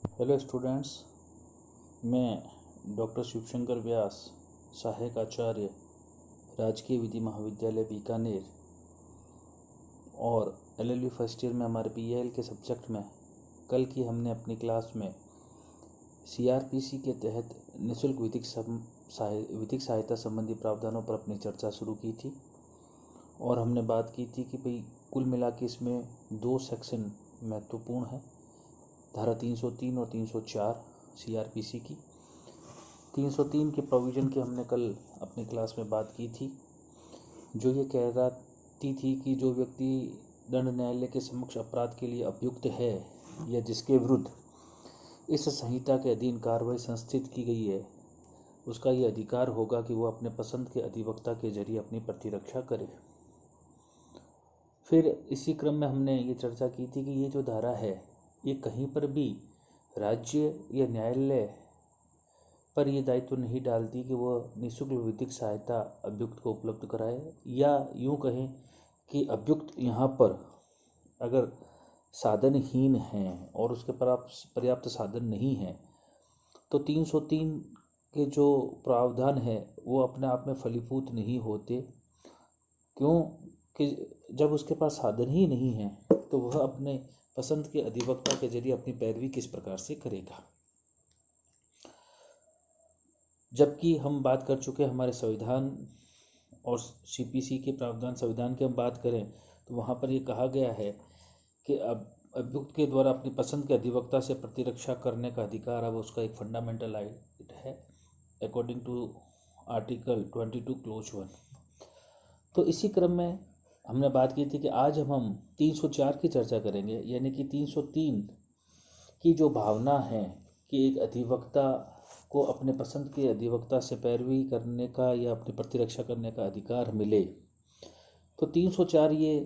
Hello students, मैं doctor Shivshankar व्यास, सहायक आचार्य, राजकीय विधि महाविद्यालय बीकानेर और एलएलबी फर्स्ट ईयर में हमारे पीएल के सब्जेक्ट में कल की हमने अपनी क्लास में सीआरपीसी के तहत निःशुल्क विधिक सहायता संबंधी प्रावधानों पर अपनी चर्चा शुरू की थी। और हमने बात की थी कि भाई कुल मिला के इसमें दो सेक्शन महत्वपूर्ण हैं, धारा 303 और 304 सीआरपीसी की। 303 के प्रोविज़न की हमने कल अपनी क्लास में बात की थी, जो ये कहती थी कि जो व्यक्ति दंड न्यायालय के समक्ष अपराध के लिए अभियुक्त है या जिसके विरुद्ध इस संहिता के अधीन कार्रवाई संस्थित की गई है, उसका ये अधिकार होगा कि वो अपने पसंद के अधिवक्ता के जरिए अपनी प्रतिरक्षा करे। फिर इसी क्रम में हमने ये चर्चा की थी कि ये जो धारा है ये कहीं पर भी राज्य या न्यायालय पर ये दायित्व नहीं डालती कि वह निःशुल्क विधिक सहायता अभियुक्त को उपलब्ध कराए, या यूँ कहें कि अभियुक्त यहाँ पर अगर साधनहीन हैं और उसके पर्याप्त साधन नहीं हैं तो 303 के जो प्रावधान है वो अपने आप में फलीभूत नहीं होते। क्यों कि जब उसके पास साधन ही नहीं है तो वह अपने पसंद के अधिवक्ता के जरिए अपनी पैरवी किस प्रकार से करेगा। जबकि हम बात कर चुके हमारे संविधान और सीपीसी के प्रावधान, संविधान की हम बात करें तो वहाँ पर ये कहा गया है कि अब अभियुक्त के द्वारा अपनी पसंद के अधिवक्ता से प्रतिरक्षा करने का अधिकार अब उसका एक फंडामेंटल राइट है, अकॉर्डिंग टू आर्टिकल 22 क्लोज 1। तो इसी क्रम में हमने बात की थी कि आज हम 304 की चर्चा करेंगे, यानी कि 303 की जो भावना है कि एक अधिवक्ता को अपने पसंद के अधिवक्ता से पैरवी करने का या अपनी प्रतिरक्षा करने का अधिकार मिले। तो 304 ये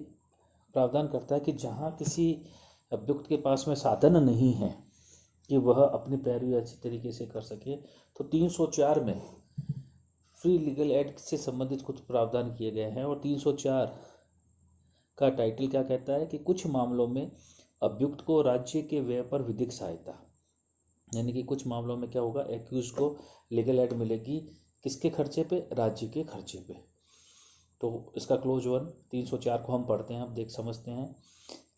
प्रावधान करता है कि जहाँ किसी अभियुक्त के पास में साधन नहीं है कि वह अपनी पैरवी अच्छी तरीके से कर सके, तो 304 में फ्री लीगल एड से संबंधित कुछ प्रावधान किए गए हैं। और 304 का टाइटल क्या कहता है कि कुछ मामलों में अभियुक्त को राज्य के व्यय पर विधिक सहायता, यानी कि कुछ मामलों में क्या होगा, एक्यूज को लीगल एड मिलेगी किसके खर्चे पे, राज्य के खर्चे पे। तो इसका क्लोज 1 304 को हम पढ़ते हैं, अब देख समझते हैं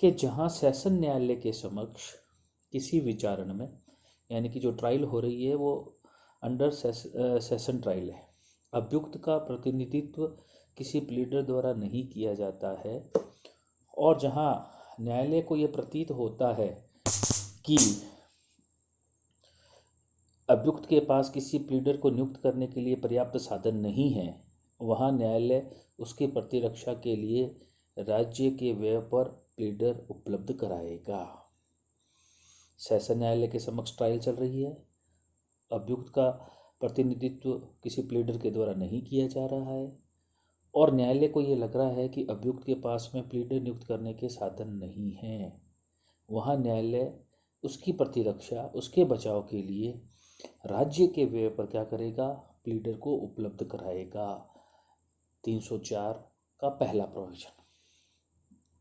कि जहां सेशन न्यायालय के समक्ष किसी विचारण में, यानी कि जो ट्रायल हो रही है वो अंडर सेशन ट्रायल है, अभियुक्त का प्रतिनिधित्व किसी प्लीडर द्वारा नहीं किया जाता है, और जहां न्यायालय को यह प्रतीत होता है कि अभियुक्त के पास किसी प्लीडर को नियुक्त करने के लिए पर्याप्त साधन नहीं है, वहां न्यायालय उसकी प्रतिरक्षा के लिए राज्य के व्यय पर प्लीडर उपलब्ध कराएगा। सेशन न्यायालय के समक्ष ट्रायल चल रही है, अभियुक्त का प्रतिनिधित्व किसी प्लीडर के द्वारा नहीं किया जा रहा है, और न्यायालय को ये लग रहा है कि अभियुक्त के पास में प्लीडर नियुक्त करने के साधन नहीं हैं। वहाँ न्यायालय उसकी प्रतिरक्षा, उसके बचाव के लिए राज्य के व्यय पर क्या करेगा, प्लीडर को उपलब्ध कराएगा। 304 का पहला प्रोविजन।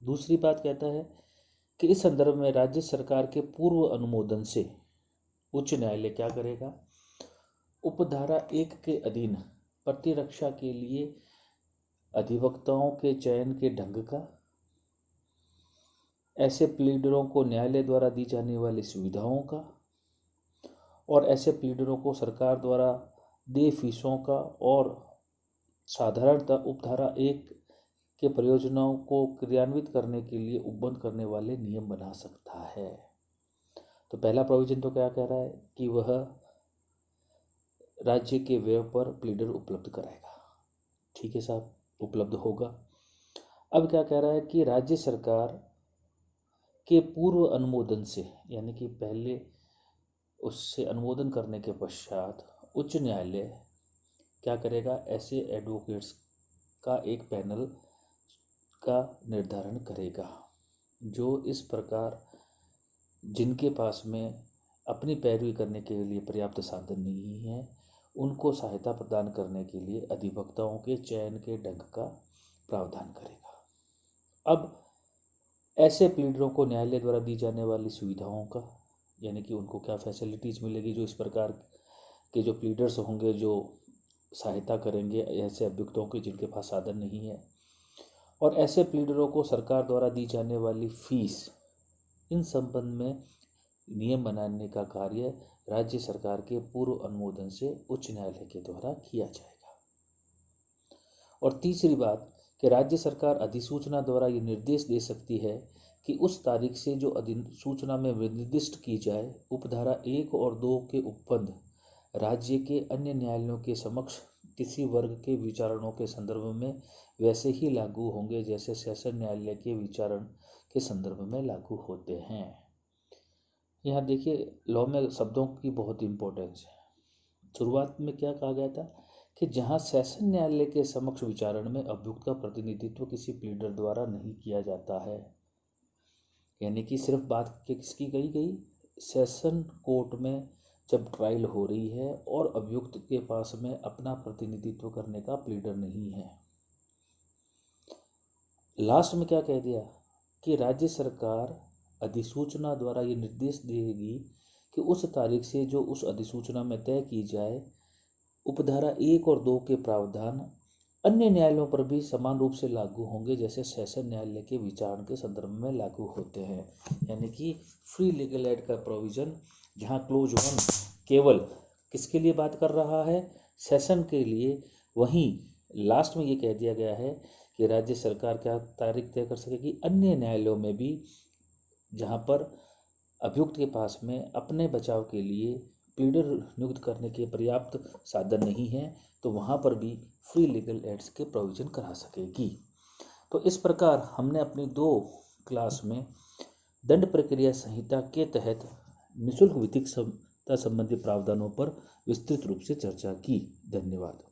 दूसरी बात कहता है कि इस संदर्भ में राज्य सरकार के पूर्व अनुमोदन से उच्च न्यायालय क्या करेगा, उपधारा 1 के अधीन प्रतिरक्षा के लिए अधिवक्ताओं के चयन के ढंग का, ऐसे प्लीडरों को न्यायालय द्वारा दी जाने वाली सुविधाओं का, और ऐसे प्लीडरों को सरकार द्वारा देय फीसों का, और साधारणतः उपधारा 1 के प्रयोजनों को क्रियान्वित करने के लिए उपबंध करने वाले नियम बना सकता है। तो पहला प्रोविजन तो क्या कह रहा है कि वह राज्य के व्यय पर प्लीडर उपलब्ध कराएगा। ठीक है साहब, उपलब्ध होगा। अब क्या कह रहा है कि राज्य सरकार के पूर्व अनुमोदन से, यानी कि पहले उससे अनुमोदन करने के पश्चात उच्च न्यायालय क्या करेगा, ऐसे एडवोकेट्स का एक पैनल का निर्धारण करेगा जो इस प्रकार जिनके पास में अपनी पैरवी करने के लिए पर्याप्त साधन नहीं है, उनको सहायता प्रदान करने के लिए अधिवक्ताओं के चयन के ढंग का प्रावधान करेगा। अब ऐसे प्लीडरों को न्यायालय द्वारा दी जाने वाली सुविधाओं का, यानी कि उनको क्या फैसिलिटीज़ मिलेगी, जो इस प्रकार के जो प्लीडर्स होंगे जो सहायता करेंगे ऐसे अभियुक्तों की जिनके पास साधन नहीं है, और ऐसे प्लीडरों को सरकार द्वारा दी जाने वाली फीस, इन संबंध में नियम बनाने का कार्य राज्य सरकार के पूर्व अनुमोदन से उच्च न्यायालय के द्वारा किया जाएगा। और तीसरी बात कि राज्य सरकार अधिसूचना द्वारा ये निर्देश दे सकती है कि उस तारीख से जो अधिसूचना में निर्दिष्ट की जाए, उपधारा 1 और 2 के उपबंध राज्य के अन्य न्यायालयों के समक्ष किसी वर्ग के विचारणों के संदर्भ में वैसे ही लागू होंगे जैसे सेशन न्यायालय के विचारण के संदर्भ में लागू होते हैं। यहाँ देखिए, लॉ में शब्दों की बहुत इंपॉर्टेंस है। शुरुआत में क्या कहा गया था कि जहाँ सेशन न्यायालय के समक्ष विचारण में अभियुक्त का प्रतिनिधित्व किसी प्लीडर द्वारा नहीं किया जाता है, यानी कि सिर्फ बात किसकी कही गई, सेशन कोर्ट में जब ट्रायल हो रही है और अभियुक्त के पास में अपना प्रतिनिधित्व करने का प्लीडर नहीं है। लास्ट में क्या कह दिया कि राज्य सरकार अधिसूचना द्वारा ये निर्देश देगी कि उस तारीख से जो उस अधिसूचना में तय की जाए, उपधारा 1 और 2 के प्रावधान अन्य न्यायालयों पर भी समान रूप से लागू होंगे जैसे सेशन न्यायालय के विचारण के संदर्भ में लागू होते हैं। यानी कि फ्री लीगल एड का प्रोविजन, जहां क्लोज 1 केवल किसके लिए बात कर रहा है, सेशन के लिए, वहीं लास्ट में ये कह दिया गया है कि राज्य सरकार क्या तारीख तय कर सकेगी अन्य न्यायालयों में भी जहां पर अभियुक्त के पास में अपने बचाव के लिए प्लीडर नियुक्त करने के पर्याप्त साधन नहीं है, तो वहां पर भी फ्री लीगल एड्स के प्रोविजन करा सकेगी। तो इस प्रकार हमने अपनी 2 क्लास में दंड प्रक्रिया संहिता के तहत निःशुल्क विधिक संबंधी प्रावधानों पर विस्तृत रूप से चर्चा की। धन्यवाद।